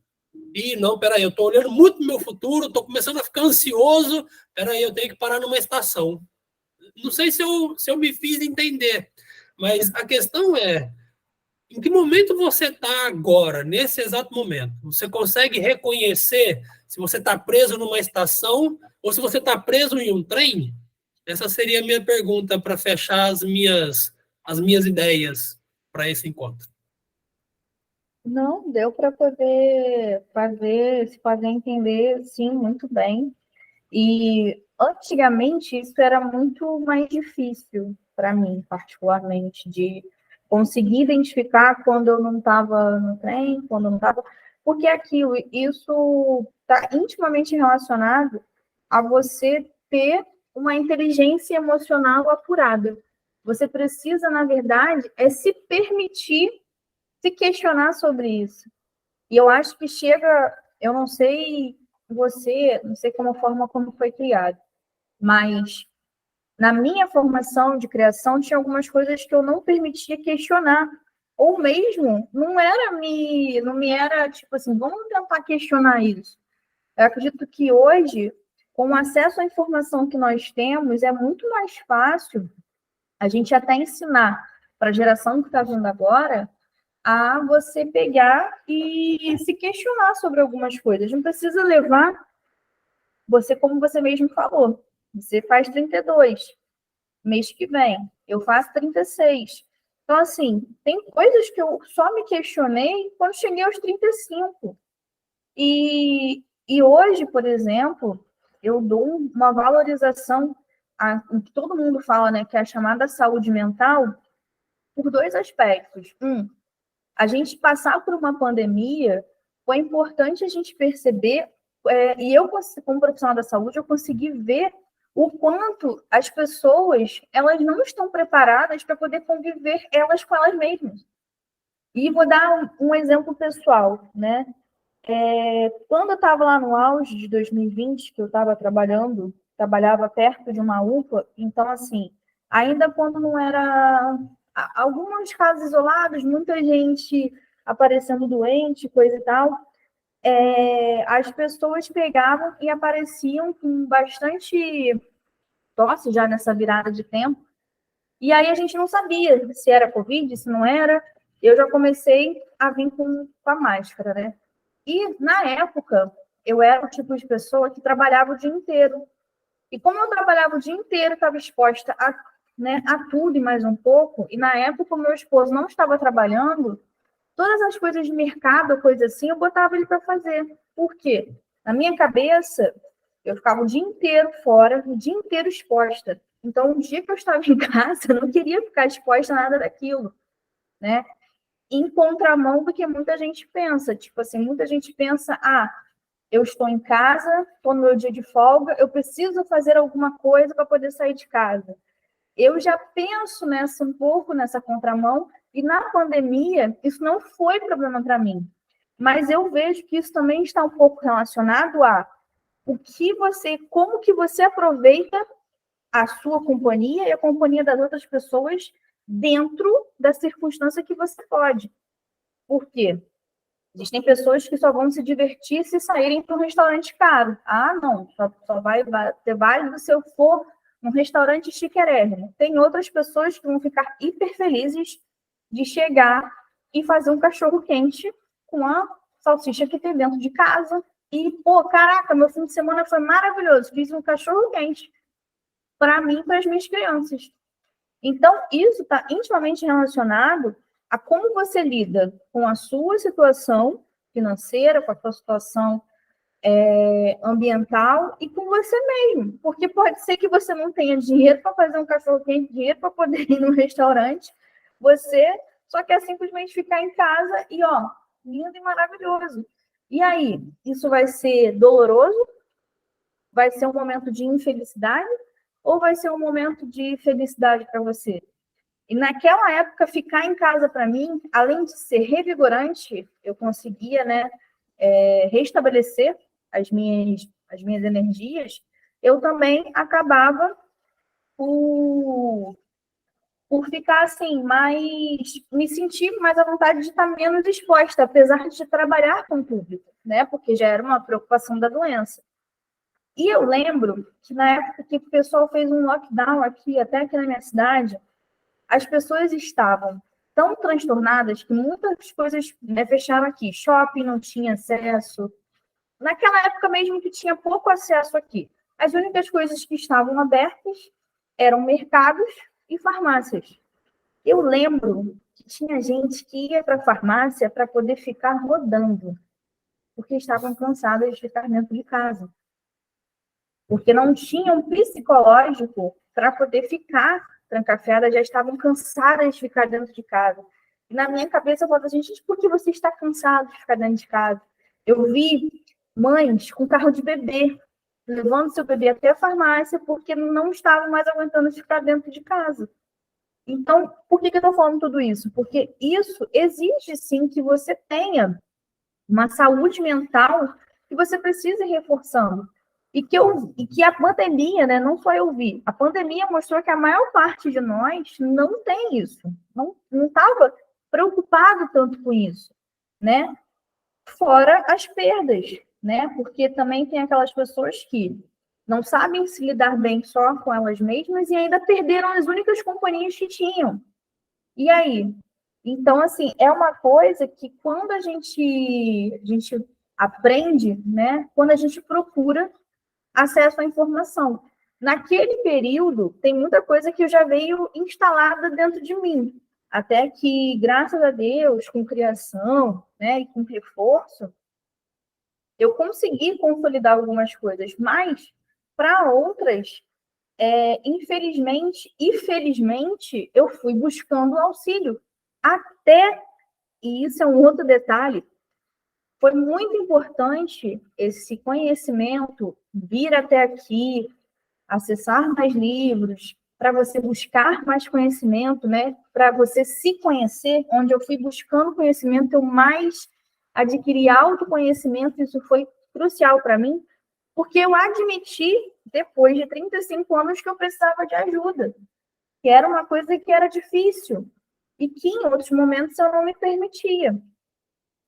E não, peraí, eu estou olhando muito para o meu futuro, estou começando a ficar ansioso, peraí, eu tenho que parar numa estação. Não sei se eu me fiz entender, mas a questão é, em que momento você está agora, nesse exato momento? Você consegue reconhecer se você está preso numa estação ou se você está preso em um trem? Essa seria a minha pergunta para fechar as minhas ideias para esse encontro. Não, deu para poder se fazer entender, sim, muito bem. E antigamente isso era muito mais difícil para mim, particularmente, de conseguir identificar quando eu não estava no trem, quando eu não estava. Porque isso está intimamente relacionado a você ter uma inteligência emocional apurada. Você precisa, na verdade, se permitir se questionar sobre isso. E eu acho que eu não sei não sei como a forma como foi criado, mas na minha formação de criação tinha algumas coisas que eu não permitia questionar, ou mesmo não me era tipo assim, vamos tentar questionar isso. Eu acredito que hoje, com o acesso à informação que nós temos, é muito mais fácil a gente até ensinar para a geração que está vindo agora a você pegar e se questionar sobre algumas coisas. Não precisa levar você, como você mesmo falou. Você faz 32 mês que vem. Eu faço 36. Então, assim, tem coisas que eu só me questionei quando cheguei aos 35. E hoje, por exemplo, eu dou uma valorização o que todo mundo fala, né, que é a chamada saúde mental, por dois aspectos. A gente passar por uma pandemia, foi importante a gente perceber, e eu, como profissional da saúde, eu consegui ver o quanto as pessoas elas não estão preparadas para poder conviver elas com elas mesmas. E vou dar um exemplo pessoal, né? Quando eu estava lá no auge de 2020, que eu estava trabalhava perto de uma UPA, então, assim, ainda quando não era... Alguns casos isolados, muita gente aparecendo doente, coisa e tal, as pessoas pegavam e apareciam com bastante tosse já nessa virada de tempo, E aí a gente não sabia se era Covid, se não era. Eu já comecei a vir com a máscara, né? E, na época, eu era o tipo de pessoa que trabalhava o dia inteiro. E como eu trabalhava o dia inteiro, estava exposta a, né, a tudo e mais um pouco, e na época o meu esposo não estava trabalhando, todas as coisas de mercado, coisa assim, eu botava ele para fazer. Por quê? Na minha cabeça, eu ficava o dia inteiro fora, o dia inteiro exposta. Então, um dia que eu estava em casa, eu não queria ficar exposta a nada daquilo, né? Em contramão do que muita gente pensa. Tipo assim, muita gente pensa, eu estou em casa, estou no meu dia de folga, eu preciso fazer alguma coisa para poder sair de casa. Eu já penso um pouco nessa contramão, e na pandemia, isso não foi problema para mim. Mas eu vejo que isso também está um pouco relacionado a como que você aproveita a sua companhia e a companhia das outras pessoas dentro da circunstância que você pode. Por quê? Existem pessoas que só vão se divertir se saírem para um restaurante caro. Não, só vai ter válido se eu for num restaurante chiquérrimo. Tem outras pessoas que vão ficar hiper felizes de chegar e fazer um cachorro quente com a salsicha que tem dentro de casa. E, caraca, meu fim de semana foi maravilhoso. Fiz um cachorro quente para mim e para as minhas crianças. Então, isso está intimamente relacionado a como você lida com a sua situação financeira, com a sua situação ambiental e com você mesmo. Porque pode ser que você não tenha dinheiro para fazer um cachorro-quente, dinheiro para poder ir no restaurante. Você só quer simplesmente ficar em casa e, lindo e maravilhoso. E aí, isso vai ser doloroso? Vai ser um momento de infelicidade? Ou vai ser um momento de felicidade para você? E naquela época, ficar em casa para mim, além de ser revigorante, eu conseguia, né, restabelecer as minhas energias, eu também acabava por ficar assim, me sentir mais à vontade de estar menos exposta, apesar de trabalhar com o público, né, porque já era uma preocupação da doença. E eu lembro que na época que o pessoal fez um lockdown até aqui na minha cidade, as pessoas estavam tão transtornadas que muitas coisas, né, fecharam aqui. Shopping não tinha acesso. Naquela época mesmo que tinha pouco acesso aqui. As únicas coisas que estavam abertas eram mercados e farmácias. Eu lembro que tinha gente que ia para a farmácia para poder ficar rodando, porque estavam cansadas de ficar dentro de casa. Porque não tinham psicológico para poder ficar trancafiadas, já estavam cansadas de ficar dentro de casa. E na minha cabeça, eu falava assim, gente, por que você está cansado de ficar dentro de casa? Eu vi mães com carro de bebê, levando seu bebê até a farmácia, porque não estavam mais aguentando ficar dentro de casa. Então, por que eu estou falando tudo isso? Porque isso exige, sim, que você tenha uma saúde mental que você precisa ir reforçando. E que a pandemia, né, não só eu vi, a pandemia mostrou que a maior parte de nós não tem isso, não estava preocupado tanto com isso, né? Fora as perdas, né? Porque também tem aquelas pessoas que não sabem se lidar bem só com elas mesmas e ainda perderam as únicas companhias que tinham. E aí? Então, assim, é uma coisa que quando a gente aprende, né? Quando a gente procura acesso à informação. Naquele período, tem muita coisa que já veio instalada dentro de mim. Até que, graças a Deus, com criação, né, e com reforço, eu consegui consolidar algumas coisas, mas para outras, infelizmente e felizmente, eu fui buscando auxílio. E isso é um outro detalhe, foi muito importante esse conhecimento vir até aqui, acessar mais livros, para você buscar mais conhecimento, né? Para você se conhecer, onde eu fui buscando conhecimento, eu mais adquiri autoconhecimento, isso foi crucial para mim, porque eu admiti, depois de 35 anos, que eu precisava de ajuda, que era uma coisa que era difícil, e que em outros momentos eu não me permitia.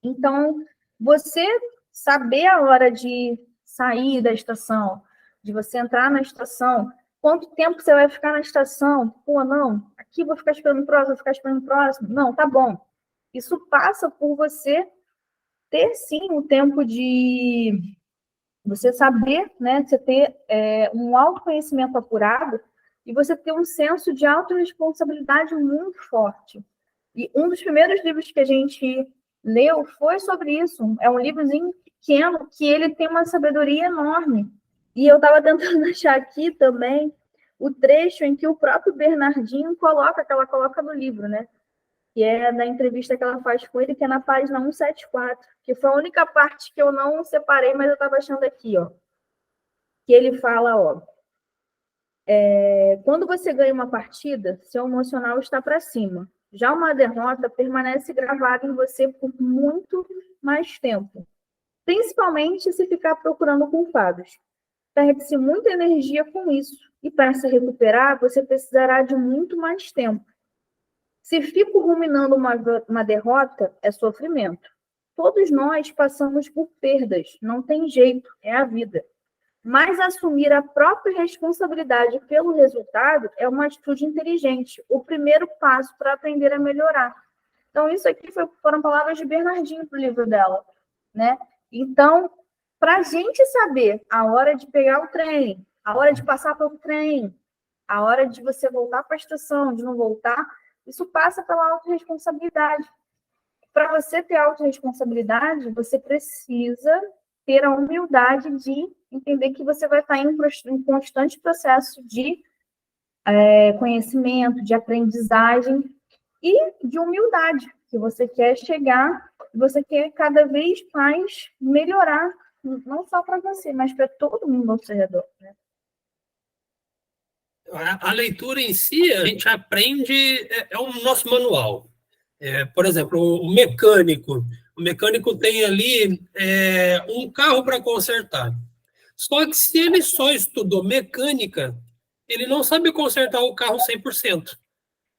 Então, você saber a hora de sair da estação, de você entrar na estação, Quanto tempo você vai ficar na estação? Pô, não, aqui vou ficar esperando o próximo, vou ficar esperando o próximo. Não, tá bom. Isso passa por você ter, sim, um tempo de você saber, né, você ter um autoconhecimento apurado e você ter um senso de autorresponsabilidade muito forte. E um dos primeiros livros que a gente leu foi sobre isso. É um livrozinho pequeno que ele tem uma sabedoria enorme. E eu estava tentando achar aqui também o trecho em que o próprio Bernardinho coloca, que ela coloca no livro, né? Que é da entrevista que ela faz com ele, que é na página 174, que foi a única parte que eu não separei, mas eu estava achando aqui, ó. Que ele fala, ó, quando você ganha uma partida, seu emocional está para cima. Já uma derrota permanece gravada em você por muito mais tempo, principalmente se ficar procurando culpados. Perde-se muita energia com isso, e para se recuperar, você precisará de muito mais tempo. Se fico ruminando uma derrota, é sofrimento. Todos nós passamos por perdas, não tem jeito, é a vida. Mas assumir a própria responsabilidade pelo resultado é uma atitude inteligente, o primeiro passo para aprender a melhorar. Então, isso aqui foram palavras de Bernardinho para o livro dela, né? Então, para a gente saber a hora de pegar o trem, a hora de passar pelo trem, a hora de você voltar para a estação, de não voltar, isso passa pela autorresponsabilidade. Para você ter autorresponsabilidade, você precisa ter a humildade de entender que você vai estar em constante processo de conhecimento, de aprendizagem e de humildade, que você quer chegar, você quer cada vez mais melhorar, não só para você, mas para todo mundo ao seu redor, né? A leitura em si, a gente aprende, é o nosso manual. Por exemplo, o mecânico tem ali um carro para consertar. Só que se ele só estudou mecânica, ele não sabe consertar o carro 100%.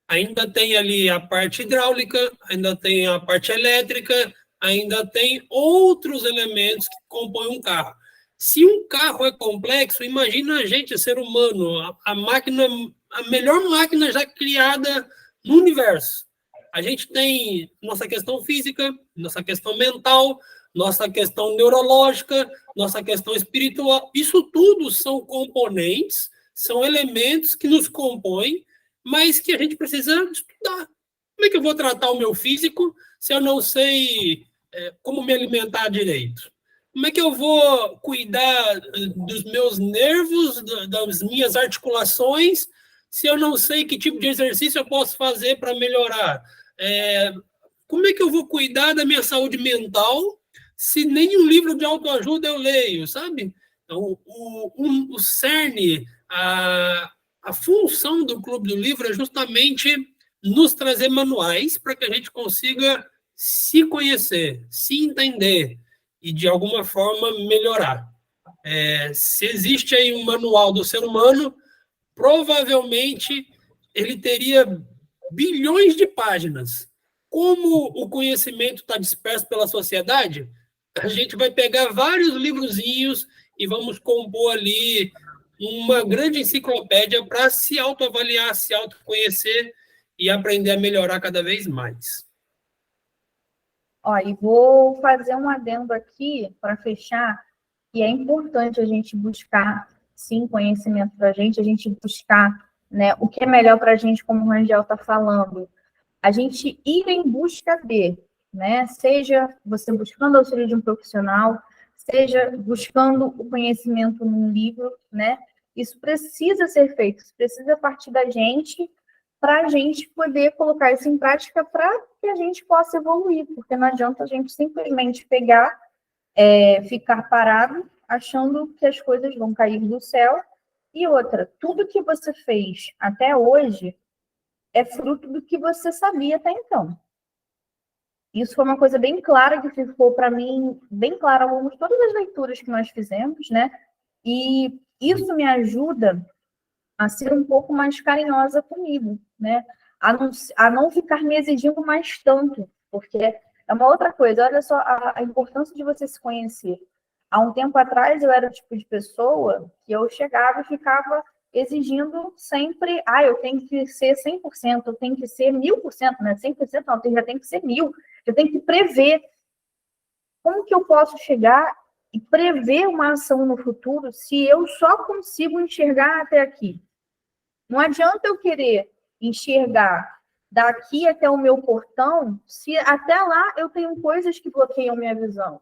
Ainda tem ali a parte hidráulica, ainda tem a parte elétrica, ainda tem outros elementos que compõem um carro. Se um carro é complexo, imagina a gente, ser humano, a máquina, a melhor máquina já criada no universo. A gente tem nossa questão física, nossa questão mental, nossa questão neurológica, nossa questão espiritual. Isso tudo são componentes, são elementos que nos compõem, mas que a gente precisa estudar. Como é que eu vou tratar o meu físico se eu não sei como me alimentar direito? Como é que eu vou cuidar dos meus nervos, das minhas articulações, se eu não sei que tipo de exercício eu posso fazer para melhorar? Como é que eu vou cuidar da minha saúde mental se nenhum livro de autoajuda eu leio, sabe? Então, o cerne, a função do Clube do Livro é justamente nos trazer manuais para que a gente consiga se conhecer, se entender e, de alguma forma, melhorar. Se existe aí um manual do ser humano, provavelmente ele teria bilhões de páginas. Como o conhecimento está disperso pela sociedade, a gente vai pegar vários livrozinhos e vamos compor ali uma grande enciclopédia para se autoavaliar, se autoconhecer e aprender a melhorar cada vez mais. Ó, e vou fazer um adendo aqui para fechar, que é importante a gente buscar, sim, conhecimento para a gente buscar, né, o que é melhor para a gente, como o Rangel está falando, a gente ir em busca de, né, seja você buscando auxílio de um profissional, seja buscando o conhecimento num livro, né, isso precisa ser feito, isso precisa partir da gente, para a gente poder colocar isso em prática para que a gente possa evoluir, porque não adianta a gente simplesmente pegar, ficar parado, achando que as coisas vão cair do céu. E outra, tudo que você fez até hoje é fruto do que você sabia até então. Isso foi uma coisa bem clara que ficou para mim, bem clara ao longo de todas as leituras que nós fizemos, né? E isso me ajuda a ser um pouco mais carinhosa comigo, né? A não ficar me exigindo mais tanto, porque é uma outra coisa. Olha só a importância de você se conhecer. Há um tempo atrás, eu era o tipo de pessoa que eu chegava e ficava exigindo sempre, eu tenho que ser 100%, eu tenho que ser 1000%, né? 100% não, já tem que ser 1000%, eu tenho que prever. Como que eu posso chegar e prever uma ação no futuro se eu só consigo enxergar até aqui? Não adianta eu querer enxergar daqui até o meu portão, se até lá eu tenho coisas que bloqueiam minha visão.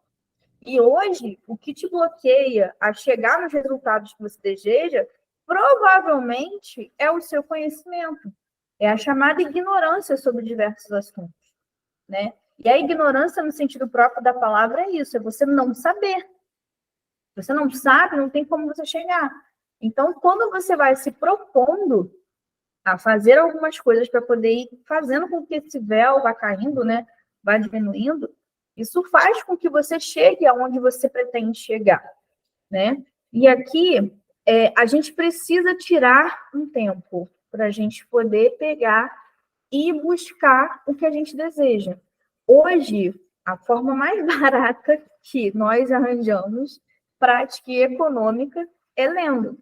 E hoje, o que te bloqueia a chegar nos resultados que você deseja, provavelmente é o seu conhecimento. É a chamada ignorância sobre diversos assuntos, né? E a ignorância, no sentido próprio da palavra, é isso, é você não saber. Você não sabe, não tem como você chegar. Então, quando você vai se propondo a fazer algumas coisas para poder ir fazendo com que esse véu vá caindo, né? Vá diminuindo, isso faz com que você chegue aonde você pretende chegar, né? E aqui, a gente precisa tirar um tempo para a gente poder pegar e buscar o que a gente deseja. Hoje, a forma mais barata que nós arranjamos, prática e econômica, é lendo.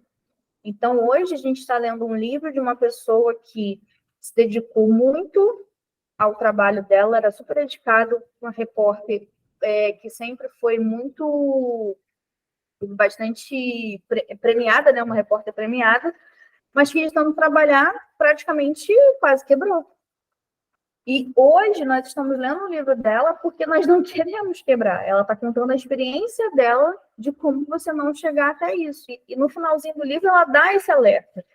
Então, hoje a gente está lendo um livro de uma pessoa que se dedicou muito ao trabalho dela, era super dedicado, uma repórter que sempre foi bastante premiada, né? Uma repórter premiada, mas que estando trabalhar praticamente quase quebrou. E hoje nós estamos lendo o livro dela porque nós não queremos quebrar. Ela está contando a experiência dela de como você não chegar até isso. E no finalzinho do livro ela dá esse alerta.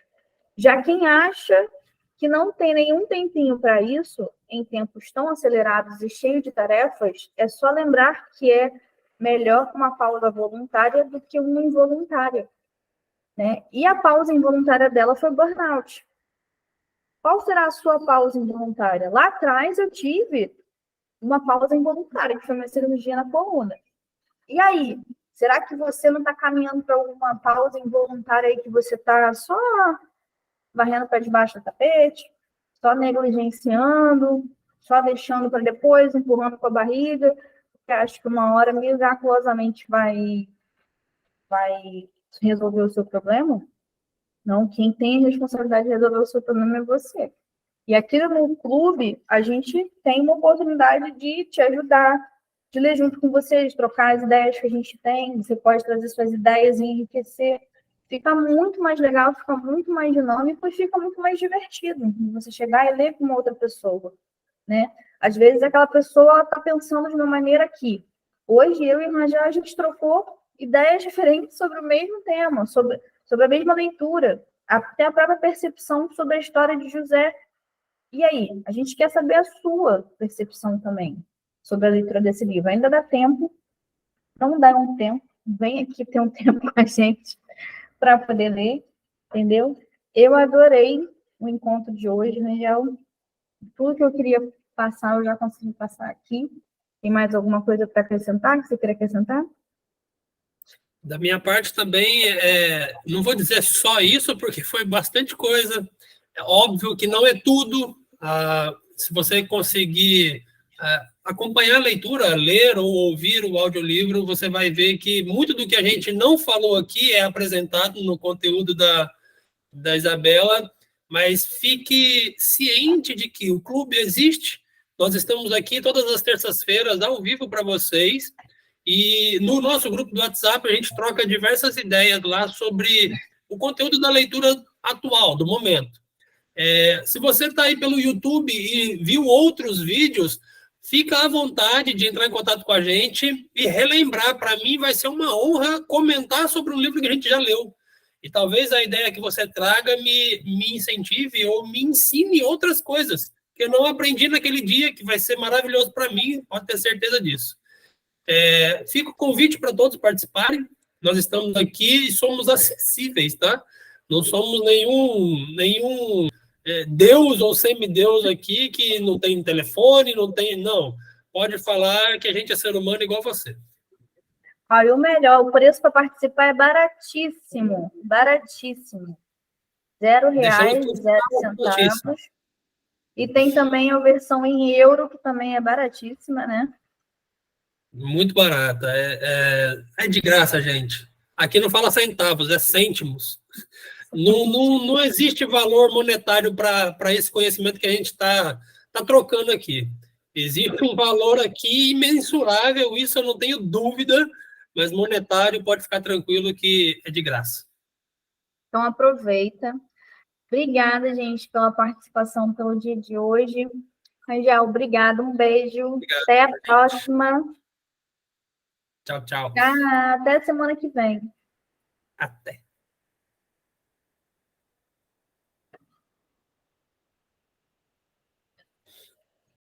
Já quem acha que não tem nenhum tempinho para isso, em tempos tão acelerados e cheios de tarefas, é só lembrar que é melhor uma pausa voluntária do que uma involuntária, né? E a pausa involuntária dela foi burnout. Qual será a sua pausa involuntária? Lá atrás eu tive uma pausa involuntária, que foi uma cirurgia na coluna. E aí? Será que você não está caminhando para alguma pausa involuntária aí que você está só varrendo para debaixo do tapete, só negligenciando, só deixando para depois, empurrando com a barriga, porque acho que uma hora miraculosamente vai resolver o seu problema? Não, quem tem a responsabilidade de resolver o seu problema é você. E aqui no clube, a gente tem uma oportunidade de te ajudar, de ler junto com você, de trocar as ideias que a gente tem, você pode trazer suas ideias e enriquecer. Fica muito mais legal, fica muito mais dinâmico e fica muito mais divertido você chegar e ler com uma outra pessoa, né? Às vezes aquela pessoa está pensando de uma maneira que hoje eu e a Rangel, a gente trocou ideias diferentes sobre o mesmo tema, sobre a mesma leitura, até a própria percepção sobre a história de José. E aí, a gente quer saber a sua percepção também sobre a leitura desse livro. Ainda dá tempo, não dá um tempo, vem aqui ter um tempo com a gente para poder ler, entendeu? Eu adorei o encontro de hoje, Rangel. Tudo que eu queria passar, eu já consegui passar aqui. Tem mais alguma coisa para acrescentar, que você queria acrescentar? Da minha parte também, não vou dizer só isso, porque foi bastante coisa. É óbvio que não é tudo. Se você conseguir acompanhar a leitura, ler ou ouvir o audiolivro, você vai ver que muito do que a gente não falou aqui é apresentado no conteúdo da Isabela, mas fique ciente de que o clube existe. Nós estamos aqui todas as terças-feiras ao vivo para vocês. E no nosso grupo do WhatsApp, a gente troca diversas ideias lá sobre o conteúdo da leitura atual, do momento. Se você está aí pelo YouTube e viu outros vídeos, fica à vontade de entrar em contato com a gente e relembrar. Para mim, vai ser uma honra comentar sobre um livro que a gente já leu. E talvez a ideia que você traga me incentive ou me ensine outras coisas que eu não aprendi naquele dia, que vai ser maravilhoso para mim, pode ter certeza disso. Fica o convite para todos participarem. Nós estamos aqui e somos acessíveis, tá? Não somos nenhum deus ou semideus aqui que não tem telefone, não. Pode falar que a gente é ser humano igual você. E o melhor, o preço para participar é baratíssimo, baratíssimo. R$0,00. E tem também a versão em euro, que também é baratíssima, né? Muito barata. É de graça, gente. Aqui não fala centavos, é cêntimos. Não existe valor monetário para esse conhecimento que a gente está trocando aqui. Existe um valor aqui imensurável, isso eu não tenho dúvida, mas monetário pode ficar tranquilo que é de graça. Então, aproveita. Obrigada, gente, pela participação pelo dia de hoje. Rangel, obrigada, um beijo. Obrigado. Até a próxima. Tchau, tchau. Até semana que vem. Até.